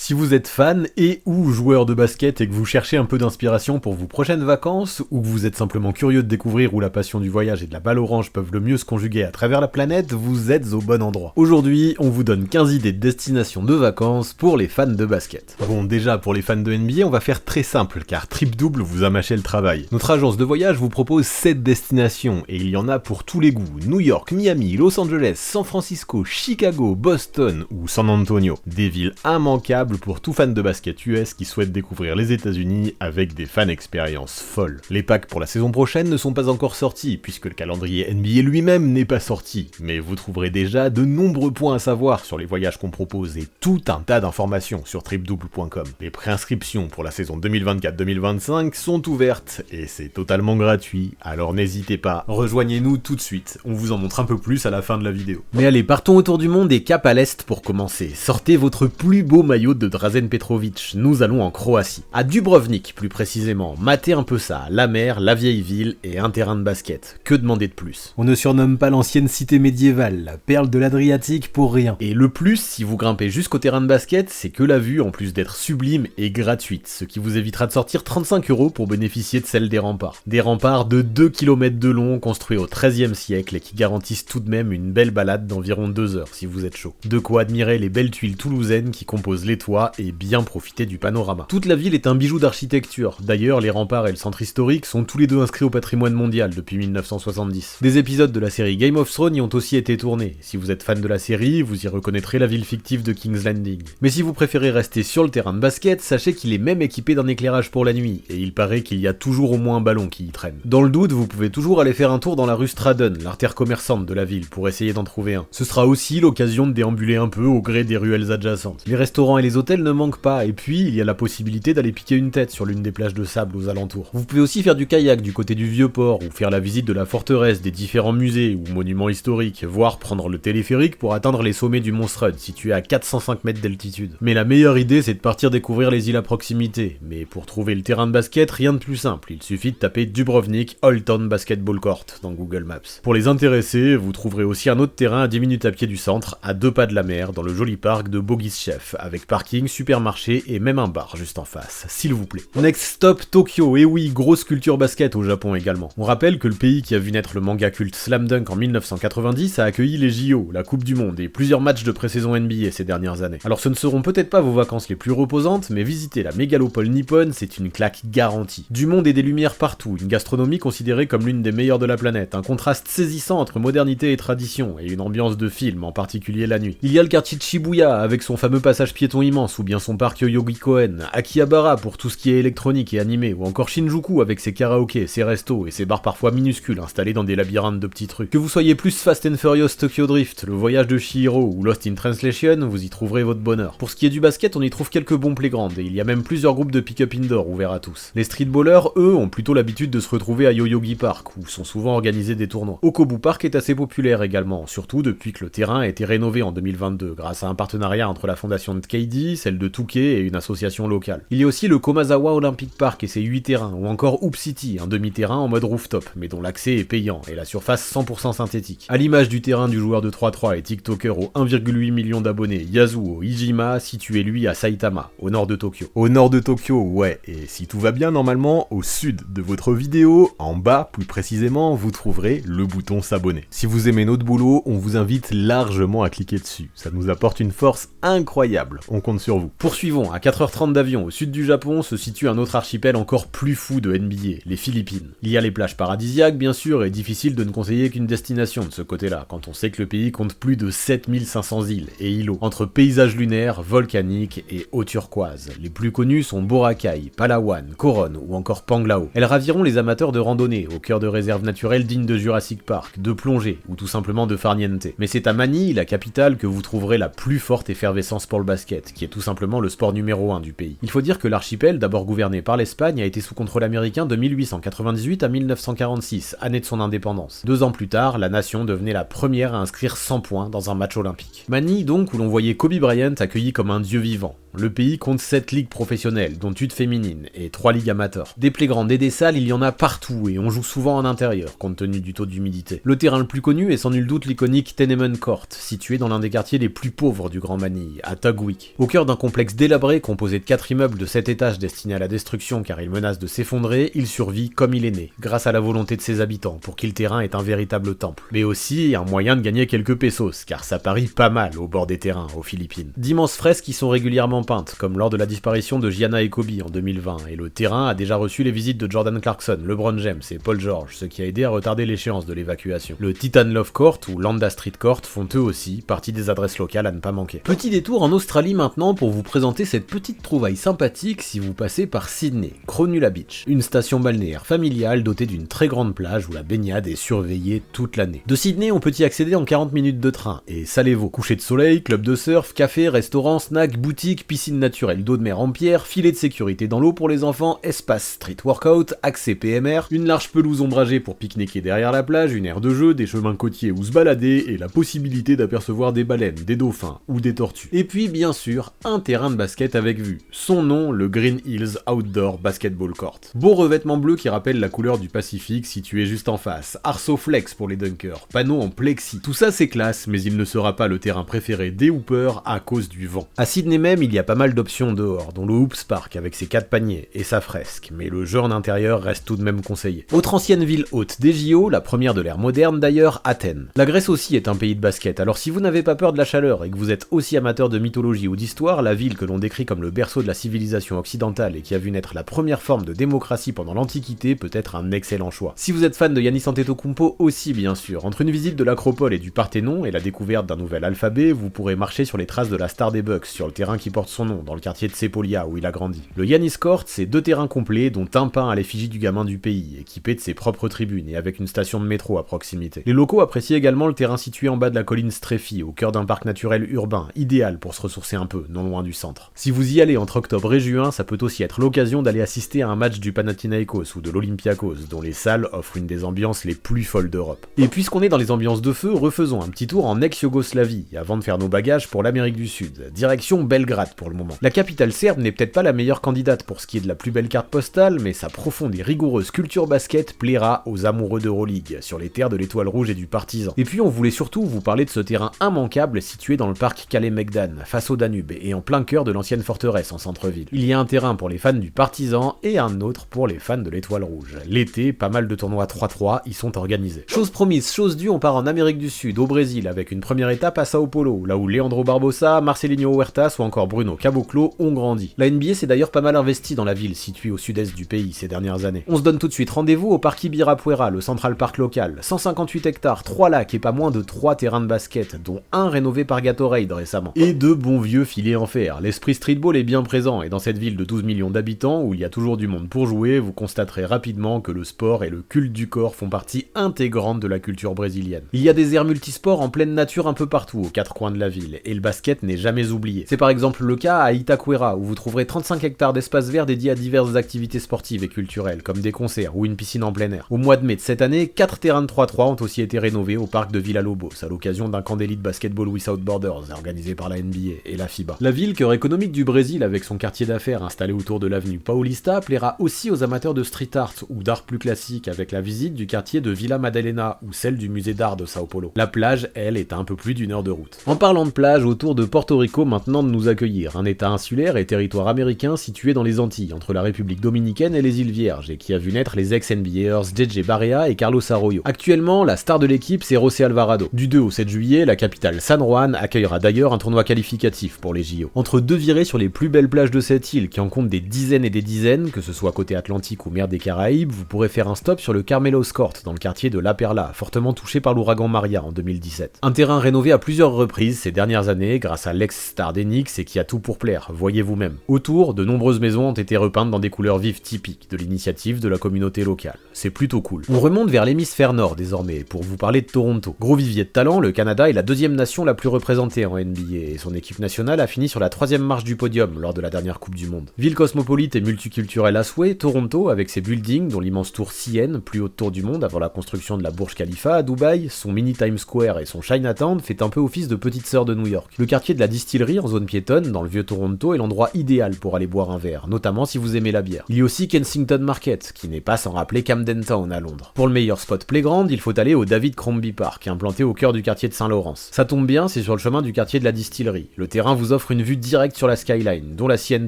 Si vous êtes fan et ou joueur de basket et que vous cherchez un peu d'inspiration pour vos prochaines vacances, ou que vous êtes simplement curieux de découvrir où la passion du voyage et de la balle orange peuvent le mieux se conjuguer à travers la planète, vous êtes au bon endroit. Aujourd'hui, on vous donne 15 idées de destinations de vacances pour les fans de basket. Bon, déjà pour les fans de NBA, on va faire très simple, car Trip Double vous a mâché le travail. Notre agence de voyage vous propose 7 destinations, et il y en a pour tous les goûts. New York, Miami, Los Angeles, San Francisco, Chicago, Boston ou San Antonio. Des villes immanquables pour tout fan de basket US qui souhaite découvrir les États-Unis avec des fan expériences folles. Les packs pour la saison prochaine ne sont pas encore sortis, puisque le calendrier NBA lui-même n'est pas sorti, mais vous trouverez déjà de nombreux points à savoir sur les voyages qu'on propose et tout un tas d'informations sur tripdouble.com. Les préinscriptions pour la saison 2024-2025 sont ouvertes et c'est totalement gratuit, alors n'hésitez pas, rejoignez-nous tout de suite, on vous en montre un peu plus à la fin de la vidéo. Mais allez, partons autour du monde et cap à l'est pour commencer. Sortez votre plus beau maillot de Drazen Petrovic, nous allons en Croatie. À Dubrovnik plus précisément, matez un peu ça, la mer, la vieille ville et un terrain de basket. Que demander de plus? On ne surnomme pas l'ancienne cité médiévale, la perle de l'Adriatique pour rien. Et le plus, si vous grimpez jusqu'au terrain de basket, c'est que la vue, en plus d'être sublime, est gratuite, ce qui vous évitera de sortir 35 € pour bénéficier de celle des remparts. Des remparts de 2 km de long, construits au XIIIe siècle et qui garantissent tout de même une belle balade d'environ 2 heures si vous êtes chaud. De quoi admirer les belles tuiles toulousaines qui composent les toits et bien profiter du panorama. Toute la ville est un bijou d'architecture. D'ailleurs, les remparts et le centre historique sont tous les deux inscrits au patrimoine mondial depuis 1970. Des épisodes de la série Game of Thrones y ont aussi été tournés. Si vous êtes fan de la série, vous y reconnaîtrez la ville fictive de King's Landing. Mais si vous préférez rester sur le terrain de basket, sachez qu'il est même équipé d'un éclairage pour la nuit, et il paraît qu'il y a toujours au moins un ballon qui y traîne. Dans le doute, vous pouvez toujours aller faire un tour dans la rue Straden, l'artère commerçante de la ville, pour essayer d'en trouver un. Ce sera aussi l'occasion de déambuler un peu au gré des ruelles adjacentes. Les restaurants et les hôtels ne manquent pas, et puis il y a la possibilité d'aller piquer une tête sur l'une des plages de sable aux alentours. Vous pouvez aussi faire du kayak du côté du vieux port, ou faire la visite de la forteresse, des différents musées ou monuments historiques, voire prendre le téléphérique pour atteindre les sommets du Mont Srud, situé à 405 mètres d'altitude. Mais la meilleure idée, c'est de partir découvrir les îles à proximité. Mais pour trouver le terrain de basket, rien de plus simple, il suffit de taper Dubrovnik Old Town Basketball Court dans Google Maps. Pour les intéressés, vous trouverez aussi un autre terrain à 10 minutes à pied du centre, à 2 pas de la mer, dans le joli parc de Bogischew, avec parking, supermarché et même un bar juste en face, s'il vous plaît. Next stop, Tokyo, et oui, grosse culture basket au Japon également. On rappelle que le pays qui a vu naître le manga culte Slam Dunk en 1990 a accueilli les JO, la Coupe du Monde et plusieurs matchs de pré-saison NBA ces dernières années. Alors ce ne seront peut-être pas vos vacances les plus reposantes, mais visiter la mégalopole nippone, c'est une claque garantie. Du monde et des lumières partout, une gastronomie considérée comme l'une des meilleures de la planète, un contraste saisissant entre modernité et tradition, et une ambiance de film, en particulier la nuit. Il y a le quartier de Shibuya, avec son fameux passage piéton immense, ou bien son parc Yoyogi-Koen, Akihabara pour tout ce qui est électronique et animé, ou encore Shinjuku avec ses karaokés, ses restos et ses bars parfois minuscules installés dans des labyrinthes de petites rues. Que vous soyez plus Fast and Furious Tokyo Drift, le voyage de Chihiro ou Lost in Translation, vous y trouverez votre bonheur. Pour ce qui est du basket, on y trouve quelques bons playgrounds, et il y a même plusieurs groupes de pick-up indoor ouverts à tous. Les streetballers, eux, ont plutôt l'habitude de se retrouver à Yoyogi Park, où sont souvent organisés des tournois. Okobu Park est assez populaire également, surtout depuis que le terrain a été rénové en 2022, grâce à un partenariat entre la fondation de KD, celle de Touquet et une association locale. Il y a aussi le Komazawa Olympic Park et ses 8 terrains, ou encore Hoop City, un demi-terrain en mode rooftop, mais dont l'accès est payant, et la surface 100% synthétique. À l'image du terrain du joueur de 3-3 et TikToker aux 1,8 million d'abonnés, Yasuo Ijima, situé lui à Saitama, au nord de Tokyo. Au nord de Tokyo, ouais, et si tout va bien normalement, au sud de votre vidéo, en bas plus précisément, vous trouverez le bouton s'abonner. Si vous aimez notre boulot, on vous invite largement à cliquer dessus, ça nous apporte une force incroyable, on compte sur vous. Poursuivons, à 4h30 d'avion au sud du Japon se situe un autre archipel encore plus fou de NBA, les Philippines. Il y a les plages paradisiaques bien sûr, et difficile de ne conseiller qu'une destination de ce côté-là, quand on sait que le pays compte plus de 7500 îles et îlots, entre paysages lunaires, volcaniques et eau turquoise. Les plus connus sont Boracay, Palawan, Coron ou encore Panglao. Elles raviront les amateurs de randonnée, au cœur de réserves naturelles dignes de Jurassic Park, de plongée ou tout simplement de farniente. Mais c'est à Manille, la capitale, que vous trouverez la plus forte effervescence pour le basket, qui est tout simplement le sport numéro 1 du pays. Il faut dire que l'archipel, d'abord gouverné par l'Espagne, a été sous contrôle américain de 1898 à 1946, année de son indépendance. 2 ans plus tard, la nation devenait la première à inscrire 100 points dans un match olympique. Manille donc, où l'on voyait Kobe Bryant accueilli comme un dieu vivant. Le pays compte 7 ligues professionnelles, dont une féminine, et 3 ligues amateurs. Des playgrounds et des salles, il y en a partout, et on joue souvent en intérieur, compte tenu du taux d'humidité. Le terrain le plus connu est sans nul doute l'iconique Tenement Court, situé dans l'un des quartiers les plus pauvres du Grand Manille, à Tugwick. Au cœur d'un complexe délabré composé de 4 immeubles de 7 étages destinés à la destruction car il menace de s'effondrer, il survit comme il est né, grâce à la volonté de ses habitants, pour qui le terrain est un véritable temple. Mais aussi un moyen de gagner quelques pesos, car ça parie pas mal au bord des terrains, aux Philippines. D'immenses fresques y sont régulièrement peintes, comme lors de la disparition de Gianna et Kobe en 2020, et le terrain a déjà reçu les visites de Jordan Clarkson, LeBron James et Paul George, ce qui a aidé à retarder l'échéance de l'évacuation. Le Titan Love Court ou Landa Street Court font eux aussi partie des adresses locales à ne pas manquer. Petit détour en Australie maintenant pour vous présenter cette petite trouvaille sympathique si vous passez par Sydney, Cronulla Beach, une station balnéaire familiale dotée d'une très grande plage où la baignade est surveillée toute l'année. De Sydney, on peut y accéder en 40 minutes de train, et ça les vaut. Coucher de soleil, club de surf, café, restaurant, snack, boutique, piscine naturelle d'eau de mer en pierre, filet de sécurité dans l'eau pour les enfants, espace street workout, accès PMR, une large pelouse ombragée pour pique-niquer derrière la plage, une aire de jeu, des chemins côtiers où se balader, et la possibilité d'apercevoir des baleines, des dauphins ou des tortues. Et puis bien sûr, un terrain de basket avec vue. Son nom, le Green Hills Outdoor Basketball Court. Beau revêtement bleu qui rappelle la couleur du Pacifique situé juste en face. Arceau Flex pour les dunkers, panneaux en plexi. Tout ça c'est classe, mais il ne sera pas le terrain préféré des hoopers à cause du vent. À Sydney même, il y a pas mal d'options dehors, dont le Hoops Park avec ses 4 paniers et sa fresque, mais le jeu en intérieur reste tout de même conseillé. Autre ancienne ville haute des JO, la première de l'ère moderne d'ailleurs, Athènes. La Grèce aussi est un pays de basket, alors si vous n'avez pas peur de la chaleur et que vous êtes aussi amateur de mythologie ou d'histoire, la ville que l'on décrit comme le berceau de la civilisation occidentale et qui a vu naître la première forme de démocratie pendant l'Antiquité peut être un excellent choix. Si vous êtes fan de Giannis Antetokounmpo aussi bien sûr, entre une visite de l'Acropole et du Parthénon et la découverte d'un nouvel alphabet, vous pourrez marcher sur les traces de la star des Bucks sur le terrain qui porte son nom, dans le quartier de Sepolia où il a grandi. Le Giannis Court, c'est 2 terrains complets dont un peint à l'effigie du gamin du pays, équipé de ses propres tribunes et avec une station de métro à proximité. Les locaux apprécient également le terrain situé en bas de la colline Streffi, au cœur d'un parc naturel urbain, idéal pour se ressourcer un peu, non loin du centre. Si vous y allez entre octobre et juin, ça peut aussi être l'occasion d'aller assister à un match du Panathinaikos ou de l'Olympiakos, dont les salles offrent une des ambiances les plus folles d'Europe. Et puisqu'on est dans les ambiances de feu, refaisons un petit tour en ex-Yougoslavie, avant de faire nos bagages pour l'Amérique du Sud. Direction Belgrade pour le moment. La capitale serbe n'est peut-être pas la meilleure candidate pour ce qui est de la plus belle carte postale, mais sa profonde et rigoureuse culture basket plaira aux amoureux d'Euroleague, sur les terres de l'Étoile Rouge et du Partizan. Et puis on voulait surtout vous parler de ce terrain immanquable situé dans le parc Kalemegdan, face au Danube, et en plein cœur de l'ancienne forteresse en centre-ville. Il y a un terrain pour les fans du Partizan et un autre pour les fans de l'Étoile Rouge. L'été, pas mal de tournois 3-3 y sont organisés. Chose promise, chose due, on part en Amérique du Sud, au Brésil, avec une première étape à Sao Paulo, là où Leandro Barbosa, Marcelinho Huertas ou encore Bruno Caboclo ont grandi. La NBA s'est d'ailleurs pas mal investie dans la ville située au sud-est du pays ces dernières années. On se donne tout de suite rendez-vous au parc Ibirapuera, le Central Park local, 158 hectares, 3 lacs et pas moins de 3 terrains de basket, dont un rénové par Gatorade récemment. Et 2 bons vieux filets en fer. L'esprit streetball est bien présent, et dans cette ville de 12 millions d'habitants, où il y a toujours du monde pour jouer, vous constaterez rapidement que le sport et le culte du corps font partie intégrante de la culture brésilienne. Il y a des aires multisports en pleine nature un peu partout, aux 4 coins de la ville, et le basket n'est jamais oublié. C'est par exemple le cas à Itaquera, où vous trouverez 35 hectares d'espace vert dédiés à diverses activités sportives et culturelles, comme des concerts ou une piscine en plein air. Au mois de mai de cette année, 4 terrains de 3-3 ont aussi été rénovés au parc de Villa-Lobos, à l'occasion d'un camp d'élite basketball Without Borders, organisé par la NBA et la FIBA. La ville, cœur économique du Brésil avec son quartier d'affaires installé autour de l'avenue Paulista, plaira aussi aux amateurs de street art ou d'art plus classique avec la visite du quartier de Villa Madalena ou celle du musée d'art de Sao Paulo. La plage, elle, est à un peu plus d'1 heure de route. En parlant de plage, autour de Porto Rico maintenant de nous accueillir, un état insulaire et territoire américain situé dans les Antilles, entre la République dominicaine et les îles Vierges, et qui a vu naître les ex-NBAers JJ Barea et Carlos Arroyo. Actuellement, la star de l'équipe, c'est José Alvarado. Du 2 au 7 juillet, la capitale San Juan accueillera d'ailleurs un tournoi qualificatif pour les JO. Entre 2 virées sur les plus belles plages de cette île, qui en compte des dizaines et des dizaines, que ce soit côté Atlantique ou mer des Caraïbes, vous pourrez faire un stop sur le Carmelos Court, dans le quartier de La Perla, fortement touché par l'ouragan Maria en 2017. Un terrain rénové à plusieurs reprises ces dernières années, grâce à l'ex-star des Knicks et qui a tout pour plaire, voyez vous-même. Autour, de nombreuses maisons ont été repeintes dans des couleurs vives typiques de l'initiative de la communauté locale. C'est plutôt cool. On remonte vers l'hémisphère nord désormais, pour vous parler de Toronto. Gros vivier de talent, le Canada est la 2e nation la plus représentée en NBA, et son équipe nationale a fini sur la 3e marche du podium lors de la dernière Coupe du Monde. Ville cosmopolite et multiculturelle à souhait, Toronto, avec ses buildings, dont l'immense tour CN, plus haute tour du monde avant la construction de la Burj Khalifa à Dubaï, son mini Times Square et son Chinatown, fait un peu office de petite sœur de New York. Le quartier de la Distillerie, en zone piétonne, dans le vieux Toronto est l'endroit idéal pour aller boire un verre, notamment si vous aimez la bière. Il y a aussi Kensington Market, qui n'est pas sans rappeler Camden Town à Londres. Pour le meilleur spot playground, il faut aller au David Crombie Park, implanté au cœur du quartier de Saint-Laurence. Ça tombe bien, c'est sur le chemin du quartier de la Distillerie. Le terrain vous offre une vue directe sur la skyline, dont la CN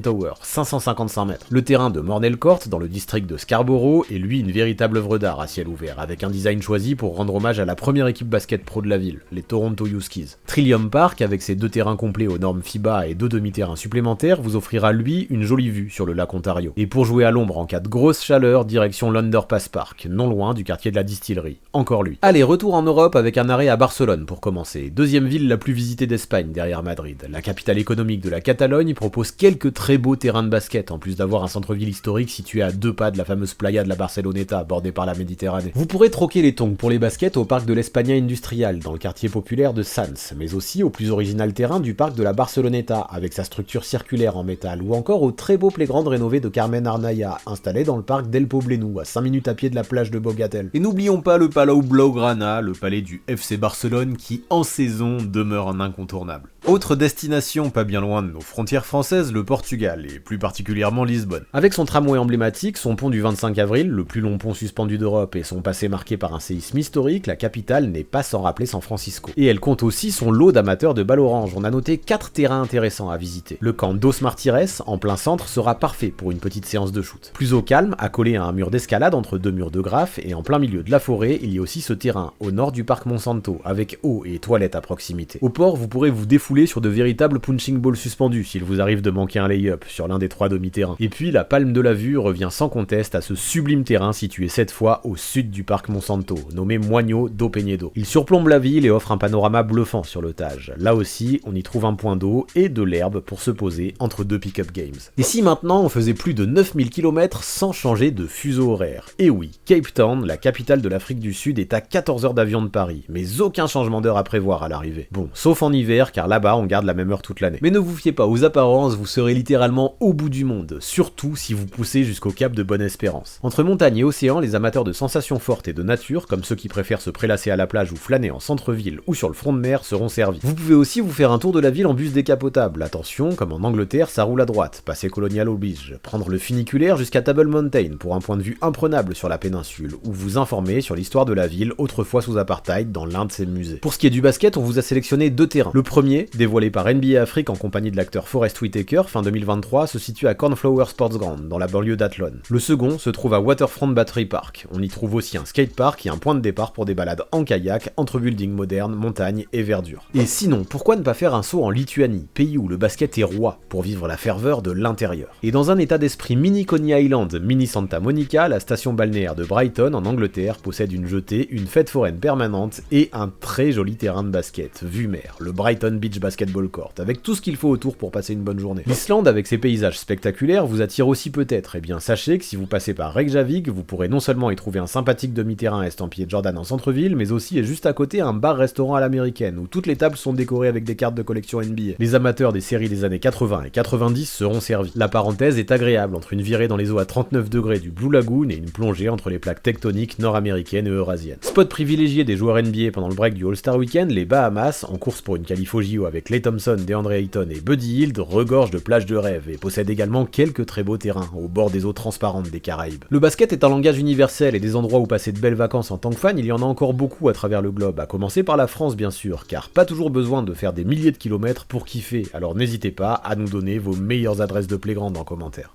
Tower, 555 mètres. Le terrain de Mornell Court, dans le district de Scarborough, est lui une véritable œuvre d'art à ciel ouvert, avec un design choisi pour rendre hommage à la première équipe basket pro de la ville, les Toronto Huskies. Trillium Park, avec ses 2 terrains complets aux normes FIBA et 2 demi-terrains supplémentaires, vous offrira lui une jolie vue sur le lac Ontario. Et pour jouer à l'ombre en cas de grosse chaleur, direction l'Underpass Park, non loin du quartier de la Distillerie. Encore lui. Allez, retour en Europe avec un arrêt à Barcelone pour commencer. Deuxième ville la plus visitée d'Espagne derrière Madrid. La capitale économique de la Catalogne propose quelques très beaux terrains de basket, en plus d'avoir un centre-ville historique situé à 2 pas de la fameuse playa de la Barceloneta, bordée par la Méditerranée. Vous pourrez troquer les tongs pour les baskets au parc de l'España Industrial, dans le quartier populaire de Sants, mais aussi au plus original terrain du parc de la Barceloneta, avec sa structure circulaire en métal, ou encore au très beau playground rénové de Carmen Arnaya, installé dans le parc d'El Poblenou, à 5 minutes à pied de la plage de Bogatel. Et n'oublions pas le Palau Blaugrana, le palais du FC Barcelone, qui en saison demeure un incontournable. Autre destination pas bien loin de nos frontières françaises, le Portugal, et plus particulièrement Lisbonne. Avec son tramway emblématique, son pont du 25 avril, le plus long pont suspendu d'Europe, et son passé marqué par un séisme historique, la capitale n'est pas sans rappeler San Francisco. Et elle compte aussi son lot d'amateurs de balle orange. On a noté 4 terrains intéressants à visiter. Le camp Dos Martires, en plein centre, sera parfait pour une petite séance de shoot. Plus au calme, accolé à un mur d'escalade entre 2 murs de graphes, et en plein milieu de la forêt, il y a aussi ce terrain, au nord du parc Monsanto, avec eau et toilettes à proximité. Au port, vous pourrez vous défouler sur de véritables punching balls suspendus s'il vous arrive de manquer un lay-up sur l'un des 3 demi-terrains. Et puis la palme de la vue revient sans conteste à ce sublime terrain situé cette fois au sud du parc Monsanto, nommé Moinho do Peñedo. Il surplombe la ville et offre un panorama bluffant sur le Tage. Là aussi, on y trouve un point d'eau et de l'herbe pour se poser entre 2 pick-up games. Et si maintenant on faisait plus de 9000 km sans changer de fuseau horaire? Et oui, Cape Town, la capitale de l'Afrique du Sud, est à 14 heures d'avion de Paris, mais aucun changement d'heure à prévoir à l'arrivée. Bon, sauf en hiver, car là-bas on garde la même heure toute l'année. Mais ne vous fiez pas aux apparences, vous serez littéralement au bout du monde, surtout si vous poussez jusqu'au cap de Bonne-Espérance. Entre montagne et océan, les amateurs de sensations fortes et de nature, comme ceux qui préfèrent se prélasser à la plage ou flâner en centre-ville ou sur le front de mer, seront servis. Vous pouvez aussi vous faire un tour de la ville en bus décapotable. Attention, comme en Angleterre, ça roule à droite, passer Colonial oblige. Prendre le funiculaire jusqu'à Table Mountain pour un point de vue imprenable sur la péninsule, ou vous informer sur l'histoire de la ville autrefois sous apartheid dans l'un de ses musées. Pour ce qui est du basket, on vous a sélectionné 2 terrains. Le premier, dévoilé par NBA Afrique en compagnie de l'acteur Forest Whitaker fin 2023, se situe à Cornflower Sports Ground, dans la banlieue d'Athlone. Le second se trouve à Waterfront Battery Park. On y trouve aussi un skatepark et un point de départ pour des balades en kayak entre buildings modernes, montagnes et verdure. Et sinon, pourquoi ne pas faire un saut en Lituanie, pays où le basket est roi, pour vivre la ferveur de l'intérieur? Et dans un état d'esprit mini Coney Island, mini Santa Monica, la station balnéaire de Brighton en Angleterre possède une jetée, une fête foraine permanente et un très joli terrain de basket, vue mer, le Brighton Beach Basketball Court, avec tout ce qu'il faut autour pour passer une bonne journée. L'Islande, avec ses paysages spectaculaires, vous attire aussi peut-être. Eh bien, sachez que si vous passez par Reykjavik, vous pourrez non seulement y trouver un sympathique demi-terrain estampillé Jordan en centre-ville, mais aussi et juste à côté un bar-restaurant à l'américaine, où toutes les tables sont décorées avec des cartes de collection NBA. Les amateurs des séries des années 80 et 90 seront servis. La parenthèse est agréable entre une virée dans les eaux à 39 degrés du Blue Lagoon et une plongée entre les plaques tectoniques nord-américaines et eurasiennes. Spot privilégié des joueurs NBA pendant le break du All-Star Weekend, les Bahamas, en course pour une qualif au JO avec Klay Thompson, DeAndre Ayton et Buddy Hield, regorge de plages de rêve et possède également quelques très beaux terrains au bord des eaux transparentes des Caraïbes. Le basket est un langage universel et des endroits où passer de belles vacances en tant que fan, il y en a encore beaucoup à travers le globe, à commencer par la France bien sûr, car pas toujours besoin de faire des milliers de kilomètres pour kiffer, alors n'hésitez pas à nous donner vos meilleures adresses de playground en commentaire.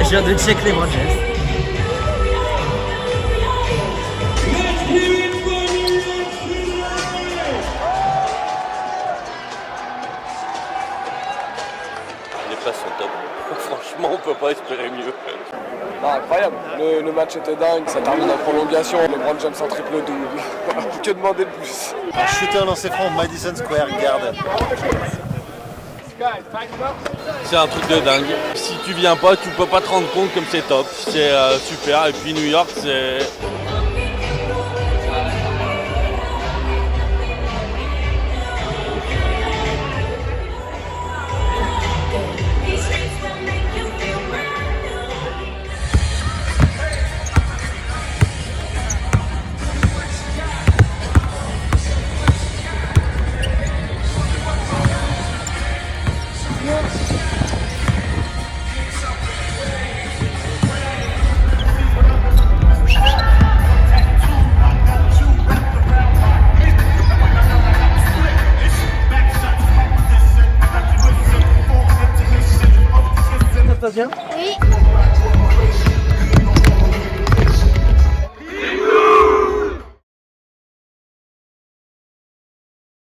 Je viens de check les James. Les places sont top. Franchement, on peut pas espérer mieux. Ah, incroyable, le match était dingue, ça termine en prolongation, LeBron James en triple-double. Que demander de plus? Un shooter en lancer franc au Madison Square Garden. C'est un truc de dingue. Si tu viens pas, tu peux pas te rendre compte comme c'est top. C'est super. Et puis New York, c'est... passe bien? Oui.